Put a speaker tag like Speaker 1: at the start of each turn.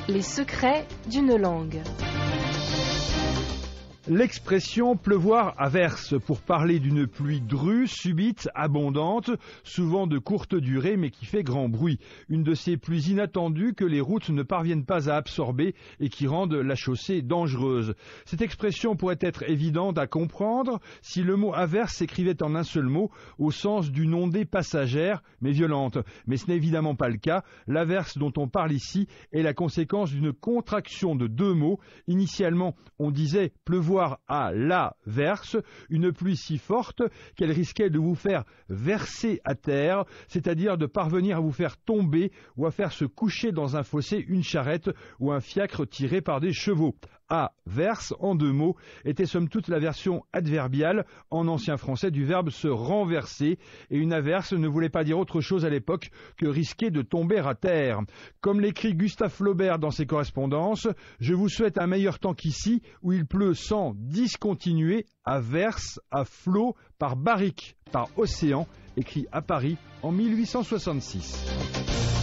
Speaker 1: Les secrets d'une langue.
Speaker 2: L'expression pleuvoir à verse pour parler d'une pluie drue, subite, abondante, souvent de courte durée mais qui fait grand bruit. Une de ces pluies inattendues que les routes ne parviennent pas à absorber et qui rendent la chaussée dangereuse. Cette expression pourrait être évidente à comprendre si le mot averse s'écrivait en un seul mot au sens d'une ondée passagère mais violente. Mais ce n'est évidemment pas le cas. L'averse dont on parle ici est la conséquence d'une contraction de deux mots. Initialement, on disait pleuvoir à la verse, une pluie si forte qu'elle risquait de vous faire verser à terre, c'est-à-dire de parvenir à vous faire tomber ou à faire se coucher dans un fossé une charrette ou un fiacre tiré par des chevaux. À verse, en deux mots, était somme toute la version adverbiale en ancien français du verbe se renverser, et une averse ne voulait pas dire autre chose à l'époque que risquer de tomber à terre. Comme l'écrit Gustave Flaubert dans ses correspondances, je vous souhaite un meilleur temps qu'ici, où il pleut sans discontinuer, à verse, à flot, par barrique, par océan, écrit à Paris en 1866.